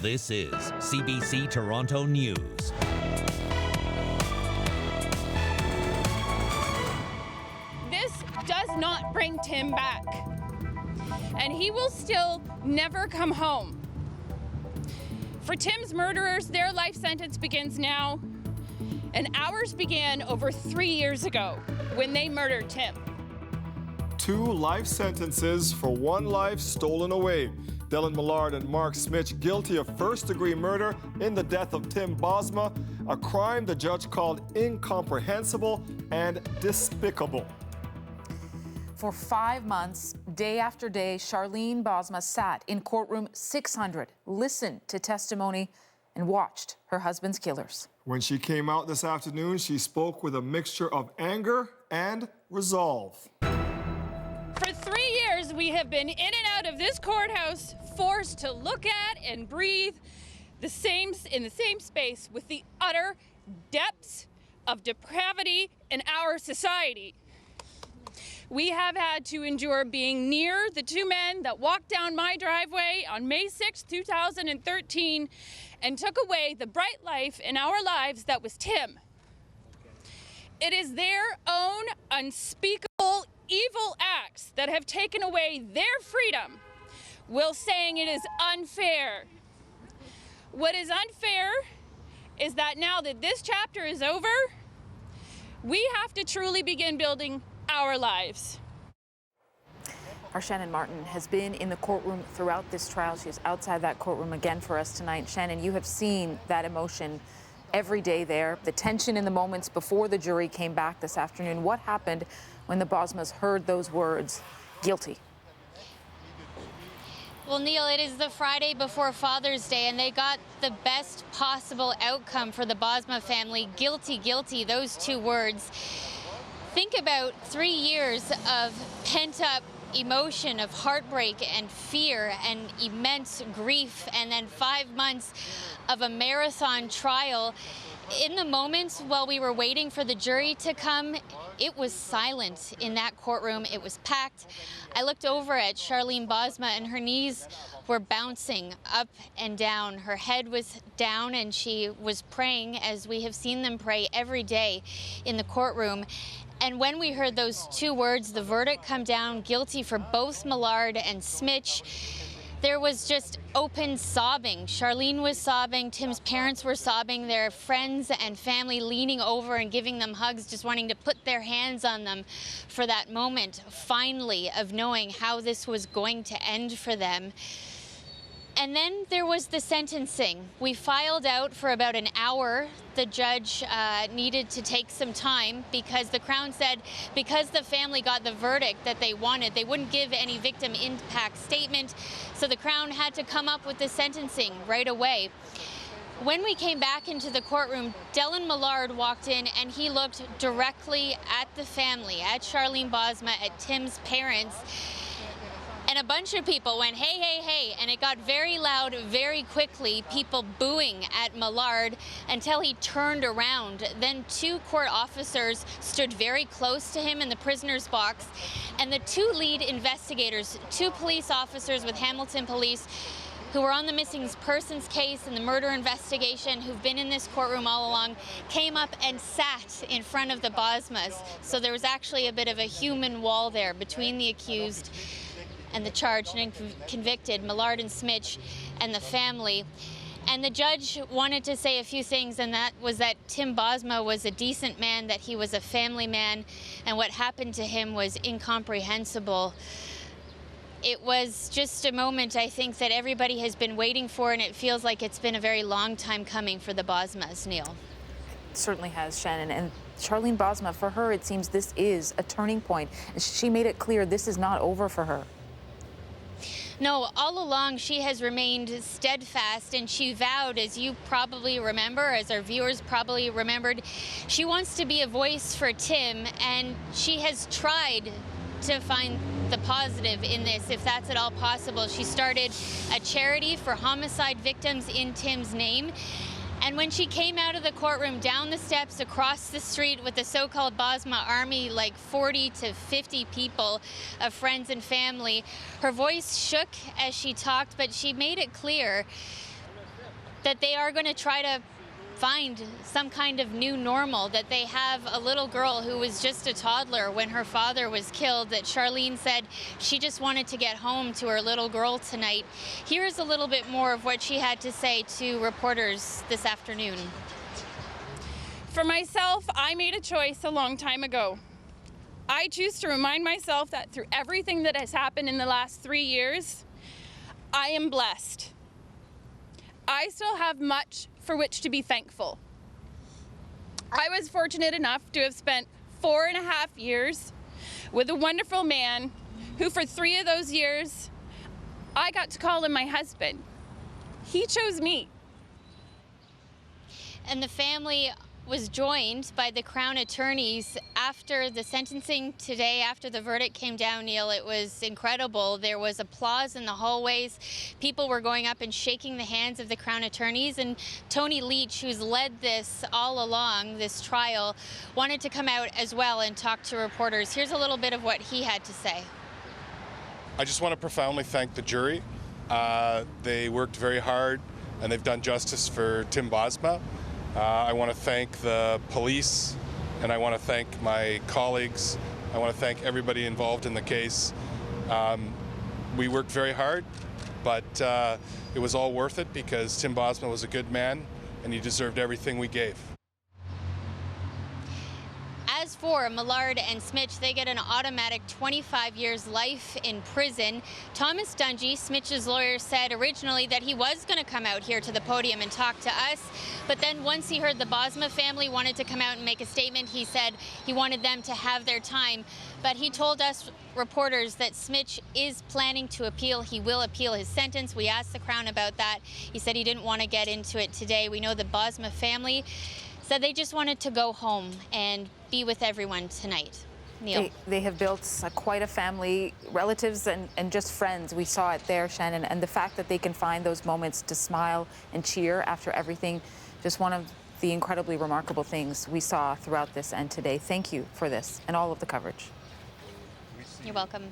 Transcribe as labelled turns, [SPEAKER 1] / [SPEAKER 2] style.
[SPEAKER 1] This is CBC Toronto News.
[SPEAKER 2] This does not bring Tim back, and he will still never come home. For Tim's murderers, their life sentence begins now, and ours began over 3 years ago when they murdered Tim.
[SPEAKER 3] 2 life sentences for 1 life stolen away. Dylan Millard and Mark Smich guilty of first-degree murder in the death of Tim Bosma, a crime the judge called incomprehensible and despicable.
[SPEAKER 4] For 5 months, day after day, Charlene Bosma sat in courtroom 600, listened to testimony, and watched her husband's killers.
[SPEAKER 3] When she came out this afternoon, she spoke with a mixture of anger and resolve.
[SPEAKER 2] For 3 years, we have been in and out of this courthouse, forced to look at and breathe in the same space with the utter depths of depravity in our society. We have had to endure being near the 2 men that walked down my driveway on May 6, 2013, and took away the bright life in our lives that was Tim. It is their own unspeakable evil acts that have taken away their freedom, while saying it is unfair. What is unfair is that now that this chapter is over, we have to truly begin building our lives.
[SPEAKER 4] Our Shannon Martin has been in the courtroom throughout this trial. She is outside that courtroom again for us tonight. Shannon, you have seen that emotion every day there, the tension in the moments before the jury came back this afternoon. What happened when the Bosmas heard those words, guilty?
[SPEAKER 5] Well, Neil, it is the Friday before Father's Day, and they got the best possible outcome for the Bosma family. Guilty, guilty, those 2 words. Think about 3 years of pent-up emotion, of heartbreak and fear and immense grief, and then 5 months of a marathon trial. In the moments while we were waiting for the jury to come, it was silent in that courtroom. It was packed. I looked over at Charlene Bosma, and her knees were bouncing up and down. Her head was down, and she was praying, as we have seen them pray every day in the courtroom. And when we heard those 2 words, the verdict come down, guilty for both Millard and Smich, there was just open sobbing. Charlene was sobbing, Tim's parents were sobbing, their friends and family leaning over and giving them hugs, just wanting to put their hands on them for that moment, finally, of knowing how this was going to end for them. And then there was the sentencing. We filed out for about an hour. The judge needed to take some time because the Crown said because the family got the verdict that they wanted, they wouldn't give any victim impact statement. So the Crown had to come up with the sentencing right away. When we came back into the courtroom, Dylan Millard walked in and he looked directly at the family, at Charlene Bosma, at Tim's parents. And a bunch of people went, hey, hey, hey, and it got very loud very quickly, people booing at Millard until he turned around. Then 2 court officers stood very close to him in the prisoner's box, and the 2 lead investigators, 2 police officers with Hamilton Police, who were on the missing persons case and the murder investigation, who've been in this courtroom all along, came up and sat in front of the Bosmas. So there was actually a bit of a human wall there between the accused and the charged and convicted, Millard and Smich, and the family. And the judge wanted to say a few things, and that was that Tim Bosma was a decent man, that he was a family man, and what happened to him was incomprehensible. It was just a moment, I think, that everybody has been waiting for, and it feels like it's been a very long time coming for the Bosmas, Neil.
[SPEAKER 4] It certainly has, Shannon. And Charlene Bosma, for her, it seems this is a turning point. She made it clear this is not over for her.
[SPEAKER 5] No, all along she has remained steadfast, and she vowed, as you probably remember, as our viewers probably remembered, she wants to be a voice for Tim, and she has tried to find the positive in this, if that's at all possible. She started a charity for homicide victims in Tim's name. And when she came out of the courtroom, down the steps, across the street with the so-called Bosma army, like 40 to 50 people of friends and family, her voice shook as she talked, but she made it clear that they are going to try to find some kind of new normal, that they have a little girl who was just a toddler when her father was killed, that Charlene said she just wanted to get home to her little girl tonight. Here's a little bit more of what she had to say to reporters this afternoon.
[SPEAKER 2] For myself, I made a choice a long time ago. I choose to remind myself that through everything that has happened in the last 3 years, I am blessed. I still have much for which to be thankful. I was fortunate enough to have spent 4.5 years with a wonderful man who, for 3 of those years, I got to call him my husband. He chose me.
[SPEAKER 5] And the family was joined by the Crown attorneys after the sentencing today, after the verdict came down, Neil. It was incredible. There was applause in the hallways. People were going up and shaking the hands of the Crown attorneys. And Tony Leach, who's led this all along, this trial, wanted to come out as well and talk to reporters. Here's a little bit of what he had to say.
[SPEAKER 6] I just want to profoundly thank the jury. They worked very hard and they've done justice for Tim Bosma. I want to thank the police, and I want to thank my colleagues. I want to thank everybody involved in the case. We worked very hard, but it was all worth it because Tim Bosma was a good man and he deserved everything we gave.
[SPEAKER 5] As for Millard and Smitch, they get an automatic 25 years life in prison. Thomas Dungy, Smitch's lawyer, said originally that he was going to come out here to the podium and talk to us, but then once he heard the Bosma family wanted to come out and make a statement, he said he wanted them to have their time. But he told us reporters that Smitch is planning to appeal. He will appeal his sentence. We asked the Crown about that. He said he didn't want to get into it today. We know the Bosma family said they just wanted to go home and be with everyone tonight. Neil.
[SPEAKER 4] They have built quite a family, relatives and just friends. We saw it there, Shannon, and the fact that they can find those moments to smile and cheer after everything, just one of the incredibly remarkable things we saw throughout this and today. Thank you for this and all of the coverage.
[SPEAKER 5] You're welcome.